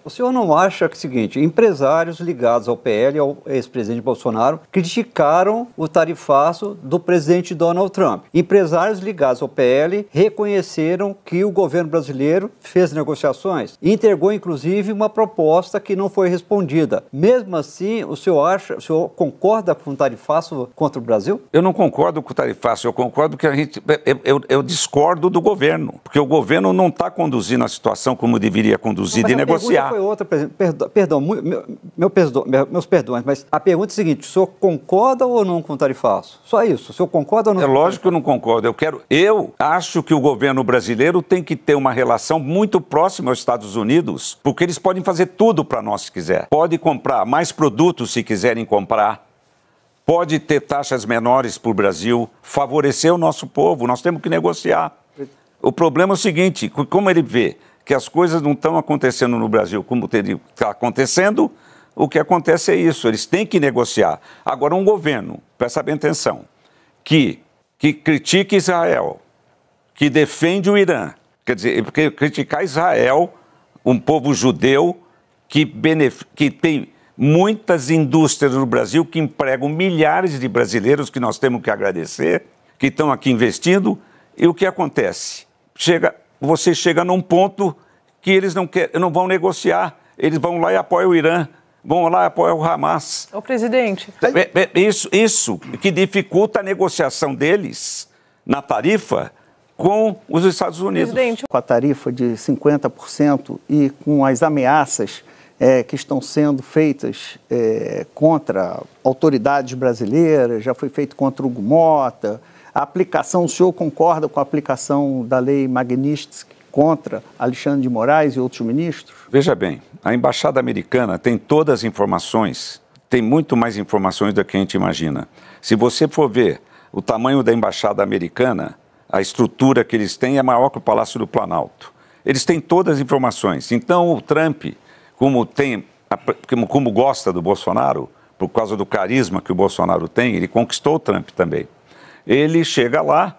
O senhor não acha que é o seguinte, empresários ligados ao PL, ao ex-presidente Bolsonaro, criticaram o tarifaço do presidente Donald Trump. Empresários ligados ao PL reconheceram que o governo brasileiro fez negociações e entregou, inclusive, uma proposta que não foi respondida. Mesmo assim, o senhor concorda com o tarifaço contra o Brasil? Eu não concordo com o tarifaço, eu concordo que eu discordo do governo, porque o governo não está conduzindo a situação como deveria conduzir de negociar. Foi outra, perdão, meus perdões, mas a pergunta é a seguinte, o senhor concorda ou não com o tarifaço? Só isso, o senhor concorda ou não? É lógico que eu não concordo, eu acho que o governo brasileiro tem que ter uma relação muito próxima aos Estados Unidos, porque eles podem fazer tudo para nós se quiser. Pode comprar mais produtos se quiserem comprar, pode ter taxas menores para o Brasil, favorecer o nosso povo, nós temos que negociar. O problema é o seguinte, como ele vê que as coisas não estão acontecendo no Brasil como está acontecendo, o que acontece é isso, eles têm que negociar. Agora, um governo, presta bem atenção, que critica Israel, que defende o Irã, quer dizer, porque criticar Israel, um povo judeu que tem muitas indústrias no Brasil que empregam milhares de brasileiros que nós temos que agradecer, que estão aqui investindo, e o que acontece? Você chega num ponto que eles não vão negociar, eles vão lá e apoiam o Irã, vão lá e apoiam o Hamas. O presidente. Isso que dificulta a negociação deles na tarifa com os Estados Unidos. Presidente. Com a tarifa de 50% e com as ameaças que estão sendo feitas contra autoridades brasileiras, já foi feito contra o Hugo Mota. A aplicação, o senhor concorda com a aplicação da lei Magnitsky contra Alexandre de Moraes e outros ministros? Veja bem, a Embaixada Americana tem todas as informações, tem muito mais informações do que a gente imagina. Se você for ver o tamanho da Embaixada Americana, a estrutura que eles têm é maior que o Palácio do Planalto. Eles têm todas as informações. Então o Trump, como gosta do Bolsonaro, por causa do carisma que o Bolsonaro tem, ele conquistou o Trump também. Ele chega lá,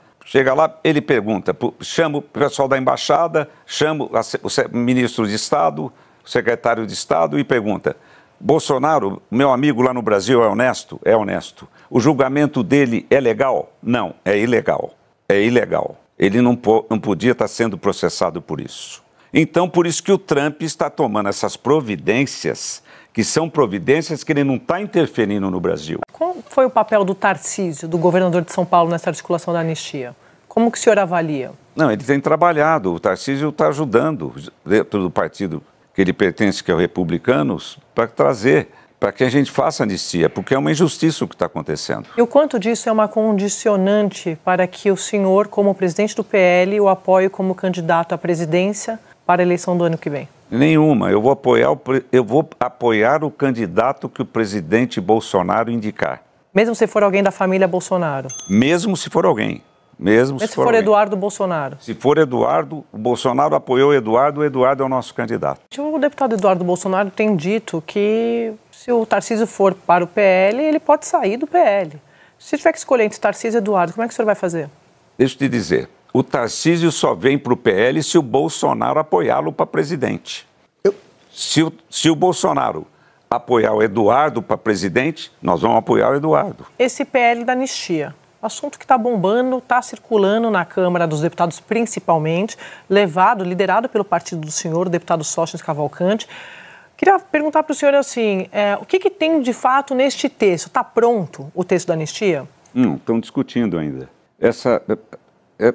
ele pergunta, chama o pessoal da embaixada, chama o ministro de Estado, o secretário de Estado e pergunta, Bolsonaro, meu amigo lá no Brasil, é honesto? É honesto. O julgamento dele é legal? Não, é ilegal. É ilegal. Ele não podia estar sendo processado por isso. Então, por isso que o Trump está tomando essas providências, que são providências que ele não está interferindo no Brasil. Qual foi o papel do Tarcísio, do governador de São Paulo, nessa articulação da anistia? Como que o senhor avalia? Não, ele tem trabalhado, o Tarcísio está ajudando, dentro do partido que ele pertence, que é o Republicanos, para trazer, para que a gente faça anistia, porque é uma injustiça o que está acontecendo. E o quanto disso é uma condicionante para que o senhor, como presidente do PL, o apoie como candidato à presidência para a eleição do ano que vem? Nenhuma. Eu vou apoiar o candidato que o presidente Bolsonaro indicar. Mesmo se for alguém da família Bolsonaro? Mesmo se for alguém. Mesmo se for Eduardo Bolsonaro? Se for Eduardo, o Bolsonaro apoiou o Eduardo é o nosso candidato. O deputado Eduardo Bolsonaro tem dito que se o Tarcísio for para o PL, ele pode sair do PL. Se tiver que escolher entre Tarcísio e Eduardo, como é que o senhor vai fazer? Deixa eu te dizer. O Tarcísio só vem para o PL se o Bolsonaro apoiá-lo para presidente. Se o Bolsonaro apoiar o Eduardo para presidente, nós vamos apoiar o Eduardo. Esse PL da anistia, assunto que está bombando, está circulando na Câmara dos Deputados principalmente, liderado pelo partido do senhor, o deputado Sóstenes Cavalcante. Queria perguntar para o senhor assim, o que tem de fato neste texto? Está pronto o texto da anistia? Estão discutindo ainda.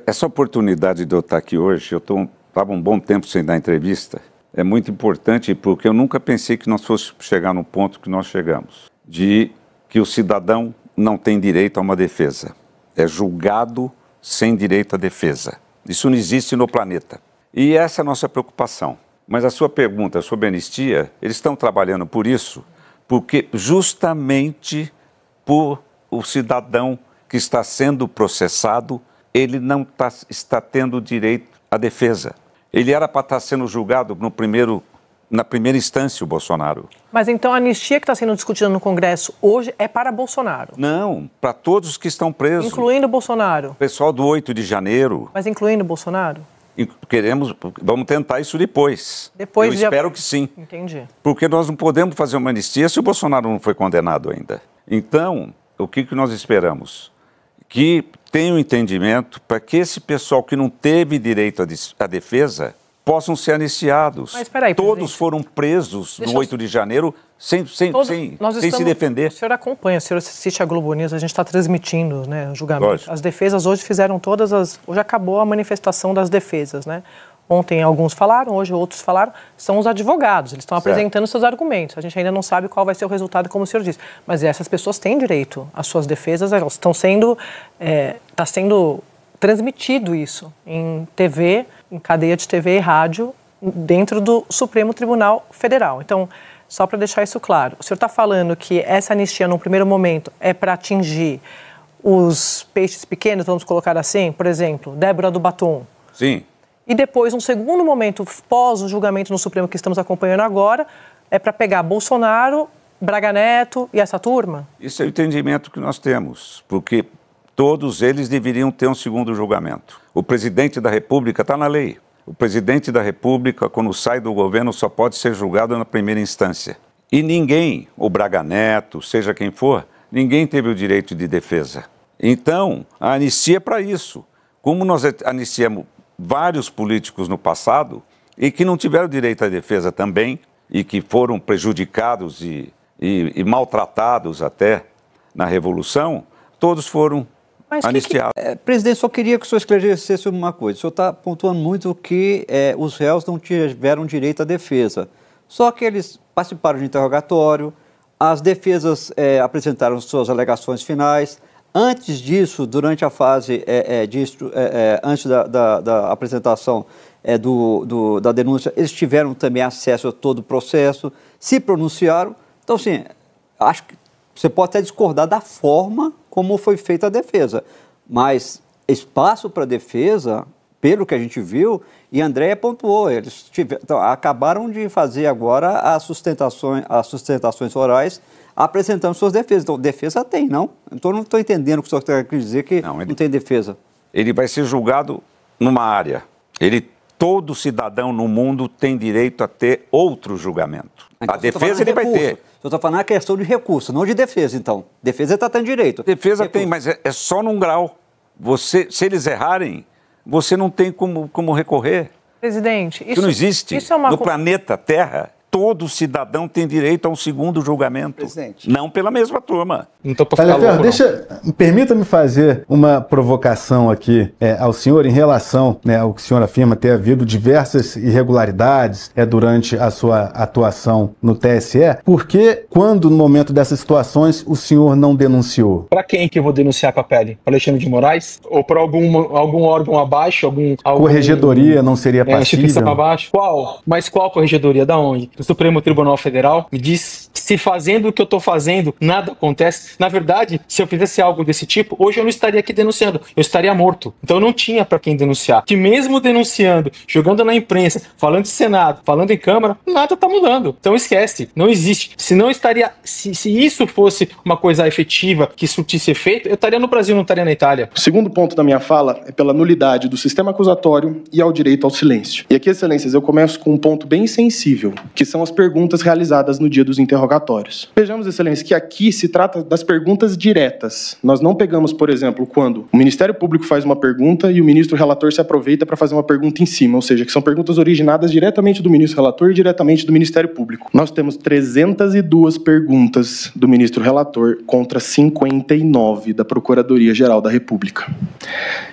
Essa oportunidade de eu estar aqui hoje, eu estava um bom tempo sem dar entrevista, é muito importante porque eu nunca pensei que nós fôssemos chegar no ponto que nós chegamos, de que o cidadão não tem direito a uma defesa, é julgado sem direito à defesa. Isso não existe no planeta. E essa é a nossa preocupação. Mas a sua pergunta sobre anistia, eles estão trabalhando por isso, porque justamente por o cidadão que está sendo processado, ele não está tendo direito à defesa. Ele era para estar sendo julgado na primeira instância, o Bolsonaro. Mas então a anistia que está sendo discutida no Congresso hoje é para Bolsonaro? Não, para todos que estão presos. Incluindo o Bolsonaro? O pessoal do 8 de janeiro. Mas incluindo o Bolsonaro? E vamos tentar isso depois. Eu espero que sim. Entendi. Porque nós não podemos fazer uma anistia se o Bolsonaro não foi condenado ainda. Então, o que nós esperamos? Que tenha um entendimento para que esse pessoal que não teve direito à defesa possam ser anistiados. Mas espera aí, todos presidente. Foram presos no 8 de janeiro sem se defender. O senhor acompanha, o senhor assiste a Globo News, a gente está transmitindo, né, o julgamento. Lógico. As defesas hoje fizeram hoje acabou a manifestação das defesas, né? Ontem alguns falaram, hoje outros falaram, são os advogados, eles estão apresentando seus argumentos. A gente ainda não sabe qual vai ser o resultado, como o senhor disse. Mas essas pessoas têm direito às suas defesas, elas estão sendo... Está sendo transmitido isso em TV, em cadeia de TV e rádio, dentro do Supremo Tribunal Federal. Então, só para deixar isso claro, o senhor está falando que essa anistia, num primeiro momento, é para atingir os peixes pequenos, vamos colocar assim, por exemplo, Débora do Batom. Sim. E depois, um segundo momento, pós o julgamento no Supremo que estamos acompanhando agora, é para pegar Bolsonaro, Braga Neto e essa turma? Isso é o entendimento que nós temos, porque todos eles deveriam ter um segundo julgamento. O presidente da República está na lei. O presidente da República, quando sai do governo, só pode ser julgado na primeira instância. E ninguém, o Braga Neto, seja quem for, ninguém teve o direito de defesa. Então, a anistia é para isso. Como nós anistiamos vários políticos no passado e que não tiveram direito à defesa também e que foram prejudicados e maltratados até na Revolução, todos foram anistiados. Presidente, só queria que o senhor esclarecesse uma coisa. O senhor está pontuando muito que os réus não tiveram direito à defesa. Só que eles participaram de interrogatório, as defesas apresentaram suas alegações finais. Antes disso, durante a fase antes da apresentação da denúncia, eles tiveram também acesso a todo o processo, se pronunciaram. Então, assim, acho que você pode até discordar da forma como foi feita a defesa, mas espaço para defesa, pelo que a gente viu, e Andréia pontuou, eles acabaram de fazer agora as sustentações orais apresentando suas defesas. Então, defesa tem, não? Então, não estou entendendo o que o senhor quer dizer que não tem defesa. Ele vai ser julgado numa área. Todo cidadão no mundo tem direito a ter outro julgamento. Então, a defesa ele vai ter. Eu estou falando a questão de recurso, não de defesa, então. Defesa está tendo direito. Defesa tem, mas é só num grau. Se eles errarem, você não tem como recorrer. Presidente, isso não existe. No planeta Terra, todo cidadão tem direito a um segundo julgamento. Presidente. Não pela mesma turma. Não estou para ficar louco, permita-me fazer uma provocação aqui ao senhor em relação ao que o senhor afirma ter havido diversas irregularidades durante a sua atuação no TSE. Por que, quando no momento dessas situações, o senhor não denunciou? Para quem que eu vou denunciar com a pele? Para Alexandre de Moraes? Ou para algum órgão abaixo? Algum corregedoria não seria passível? Instituição abaixo? Mas qual corregedoria? Da onde? Do Supremo Tribunal Federal? Me diz, se fazendo o que eu estou fazendo, nada acontece. Na verdade, se eu fizesse algo desse tipo, hoje eu não estaria aqui denunciando, eu estaria morto. Então não tinha para quem denunciar. Que mesmo denunciando, jogando na imprensa, falando de Senado, falando em Câmara, nada está mudando. Então esquece, não existe. Se não estaria, se isso fosse uma coisa efetiva, que surtisse efeito, eu estaria no Brasil, não estaria na Itália. O segundo ponto da minha fala é pela nulidade do sistema acusatório e ao direito ao silêncio. E aqui, excelências, eu começo com um ponto bem sensível, que são as perguntas realizadas no dia dos interrogatórios. Vejamos, excelência, que aqui se trata das perguntas diretas. Nós não pegamos, por exemplo, quando o Ministério Público faz uma pergunta e o ministro relator se aproveita para fazer uma pergunta em cima, ou seja, que são perguntas originadas diretamente do ministro relator e diretamente do Ministério Público. Nós temos 302 perguntas do ministro relator contra 59 da Procuradoria-Geral da República.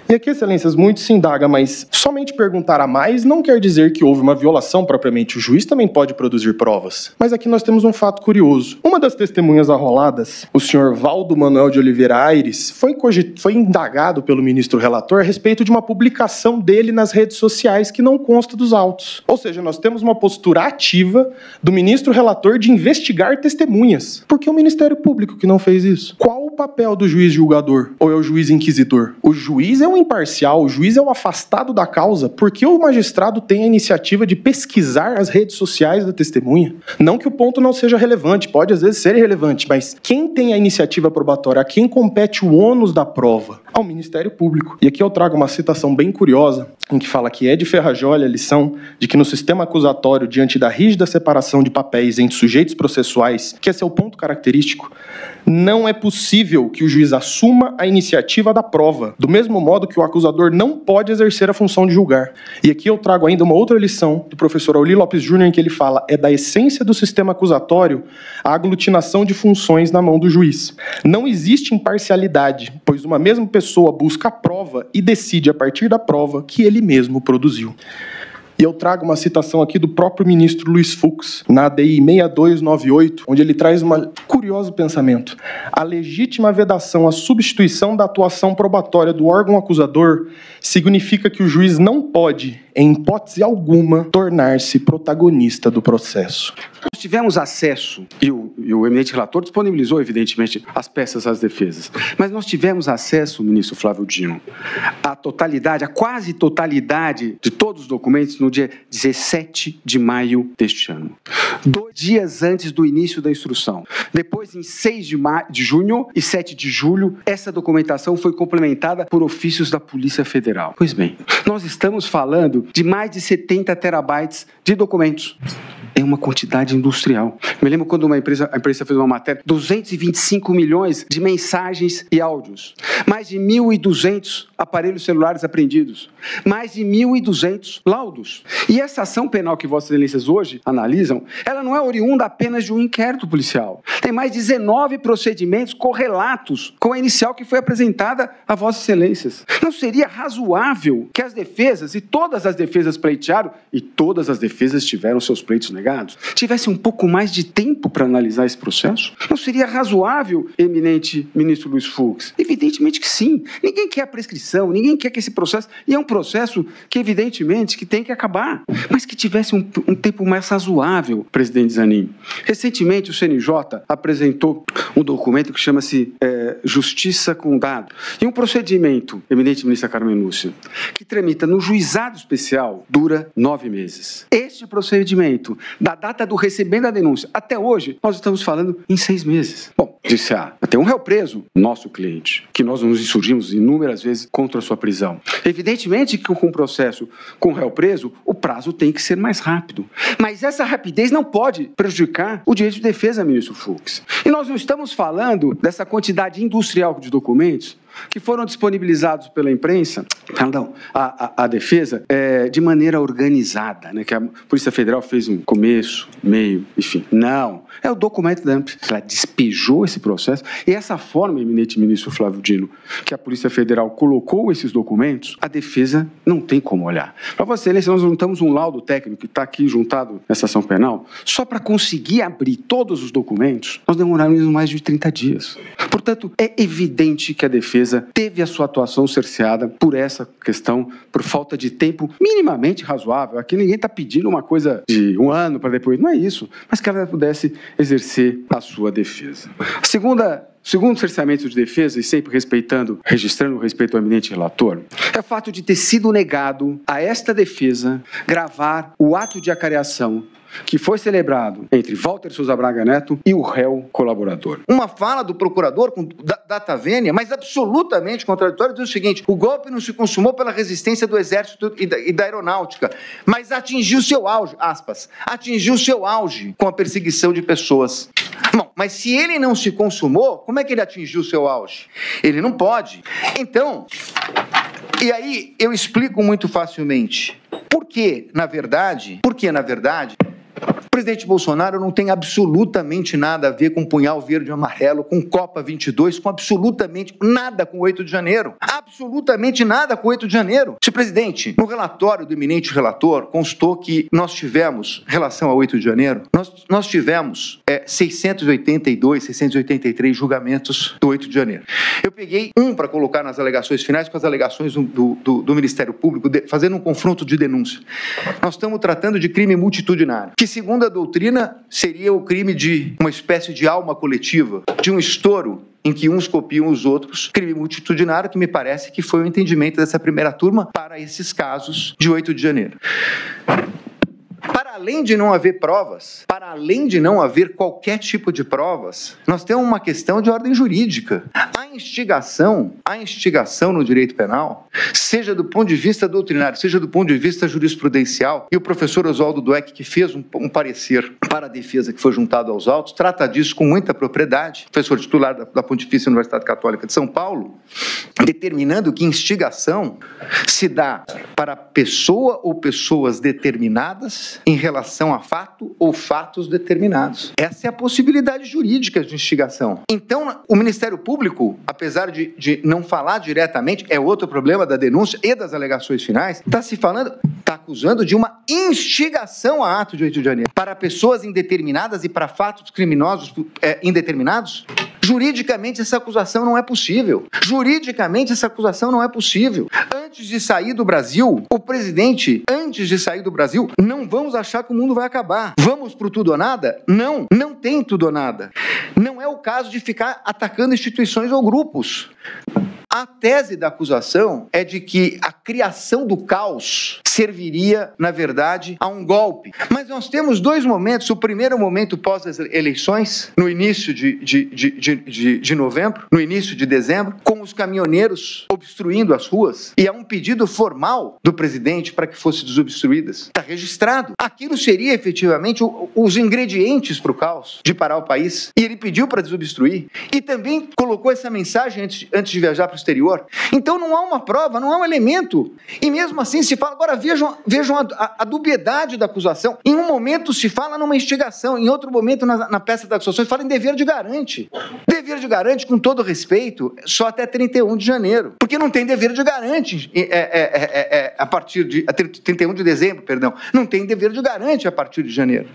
E aqui, excelências, muito se indaga, mas somente perguntar a mais não quer dizer que houve uma violação propriamente. O juiz também pode produzir provas. Mas aqui nós temos um fato curioso. Uma das testemunhas arroladas, o senhor Valdo Manuel de Oliveira Aires, foi indagado pelo ministro relator a respeito de uma publicação dele nas redes sociais que não consta dos autos. Ou seja, nós temos uma postura ativa do ministro relator de investigar testemunhas. Por que o Ministério Público que não fez isso? Qual o papel do juiz julgador ou é o juiz inquisidor? O juiz é o imparcial, o juiz é o afastado da causa, porque o magistrado tem a iniciativa de pesquisar as redes sociais da testemunha. Não que o ponto não seja relevante, pode às vezes ser irrelevante, mas quem tem a iniciativa probatória, a quem compete o ônus da prova? Ao Ministério Público. E aqui eu trago uma citação bem curiosa, em que fala que é de Ferrajoli a lição de que no sistema acusatório, diante da rígida separação de papéis entre sujeitos processuais, que esse é o ponto característico, não é possível que o juiz assuma a iniciativa da prova, do mesmo modo que o acusador não pode exercer a função de julgar. E aqui eu trago ainda uma outra lição do professor Auli Lopes Júnior, em que ele fala é da essência do sistema acusatório a aglutinação de funções na mão do juiz. Não existe imparcialidade, pois uma mesma pessoa busca a prova e decide a partir da prova que ele mesmo produziu. E eu trago uma citação aqui do próprio ministro Luiz Fux, na ADI 6298, onde ele traz um curioso pensamento. A legítima vedação, a substituição da atuação probatória do órgão acusador significa que o juiz não pode, em hipótese alguma, tornar-se protagonista do processo. Nós tivemos acesso, e o eminente relator disponibilizou, evidentemente, as peças às defesas, mas nós tivemos acesso, ministro Flávio Dino, à totalidade, a quase totalidade de todos os documentos no dia 17 de maio deste ano. 2 dias antes do início da instrução. Depois, em 6 de junho e 7 de julho, essa documentação foi complementada por ofícios da Polícia Federal. Pois bem, nós estamos falando de mais de 70 terabytes de documentos. É uma quantidade industrial. Me lembro quando a imprensa fez uma matéria, 225 milhões de mensagens e áudios, mais de 1.200 aparelhos celulares apreendidos, mais de 1.200 laudos. E essa ação penal que Vossas Excelências hoje analisam, ela não é oriunda apenas de um inquérito policial. Tem mais 19 procedimentos correlatos com a inicial que foi apresentada a Vossas Excelências. Não seria razoável que as defesas, e todas as defesas pleitearam, e todas as defesas tiveram seus pleitos negados, tivesse um pouco mais de tempo para analisar esse processo? Não seria razoável, eminente ministro Luiz Fux? Evidentemente que sim. Ninguém quer a prescrição, ninguém quer que esse processo... E é um processo que, evidentemente, que tem que acabar, mas que tivesse um tempo mais razoável, presidente Zanin. Recentemente, o CNJ apresentou um documento que chama-se Justiça com Dado. E um procedimento, eminente ministra Carmen Lúcia, que tramita no juizado especial, dura 9 meses. Este procedimento, da data do recebimento da denúncia até hoje, nós estamos falando em 6 meses. Bom, disse tem um réu preso, nosso cliente, que nós nos insurgimos inúmeras vezes contra a sua prisão. Evidentemente que com o processo com o réu preso, o prazo tem que ser mais rápido. Mas essa rapidez não pode prejudicar o direito de defesa, ministro Fux. E nós não estamos falando dessa quantidade industrial de documentos que foram disponibilizados pela imprensa, a defesa, de maneira organizada, né? Que a Polícia Federal fez um começo, meio, enfim. Não. É o documento da AMP. Ela despejou esse processo e essa forma, eminente ministro Flávio Dino, que a Polícia Federal colocou esses documentos, a defesa não tem como olhar. Para Vossa Excelência, nós juntamos um laudo técnico que está aqui juntado nessa ação penal, só para conseguir abrir todos os documentos, nós demoramos mais de 30 dias. Portanto, é evidente que a defesa teve a sua atuação cerceada por essa questão, por falta de tempo minimamente razoável. Aqui ninguém está pedindo uma coisa de 1 ano para depois, não é isso, mas que ela pudesse exercer a sua defesa. Segundo cerceamento de defesa, e sempre registrando o respeito ao eminente relator, é o fato de ter sido negado a esta defesa gravar o ato de acareação que foi celebrado entre Walter Souza Braga Neto e o réu colaborador. Uma fala do procurador com data vênia, mas absolutamente contraditória, diz o seguinte: o golpe não se consumou pela resistência do Exército e da Aeronáutica, mas atingiu seu auge, aspas, atingiu seu auge com a perseguição de pessoas. Bom, mas se ele não se consumou, como é que ele atingiu seu auge? Ele não pode. Então, e aí eu explico muito facilmente. Porque, na verdade, o presidente Bolsonaro não tem absolutamente nada a ver com punhal verde e amarelo, com Copa 22, com absolutamente nada com o 8 de janeiro. Absolutamente nada com o 8 de janeiro. Senhor presidente, no relatório do eminente relator, constou que nós tivemos, em relação ao 8 de janeiro, nós tivemos 683 julgamentos do 8 de janeiro. Eu peguei um para colocar nas alegações finais com as alegações do Ministério Público, fazendo um confronto de denúncia. Nós estamos tratando de crime multitudinário, que segundo a doutrina, seria o crime de uma espécie de alma coletiva, de um estouro em que uns copiam os outros, crime multitudinário, que me parece que foi o entendimento dessa primeira turma para esses casos de 8 de janeiro. Para além de não haver provas, para além de não haver qualquer tipo de provas, nós temos uma questão de ordem jurídica. A instigação no direito penal, seja do ponto de vista doutrinário, seja do ponto de vista jurisprudencial, e o professor Oswaldo Dweck, que fez um parecer para a defesa que foi juntado aos autos, trata disso com muita propriedade, professor titular da Pontifícia Universidade Católica de São Paulo, determinando que instigação se dá para pessoa ou pessoas determinadas em relação a fato ou fatos determinados. Essa é a possibilidade jurídica de instigação. Então, o Ministério Público, apesar de não falar diretamente, é outro problema da denúncia e das alegações finais, está acusando de uma instigação a ato de 8 de janeiro para pessoas indeterminadas e para fatos criminosos indeterminados. Juridicamente, essa acusação não é possível. Juridicamente, essa acusação não é possível. Antes de sair do Brasil, o presidente, não vamos achar que o mundo vai acabar. Vamos pro tudo ou nada? Não, não tem tudo ou nada. Não é o caso de ficar atacando instituições ou grupos. A tese da acusação é de que a criação do caos serviria, na verdade, a um golpe. Mas nós temos dois momentos. O primeiro momento pós as eleições, no início de novembro, no início de dezembro, com os caminhoneiros obstruindo as ruas, e há um pedido formal do presidente para que fossem desobstruídas. Está registrado. Aquilo seria, efetivamente, os ingredientes para o caos, de parar o país. E ele pediu para desobstruir. E também colocou essa mensagem antes de viajar para o exterior. Então não há uma prova, não há um elemento. E mesmo assim se fala. Agora vejam a dubiedade da acusação. Em um momento se fala numa instigação, em outro momento na peça da acusação se fala em dever de garante. Dever de garante, com todo respeito, só até 31 de janeiro. Porque não tem dever de garante a partir de 31 de dezembro, perdão. Não tem dever de garante a partir de janeiro.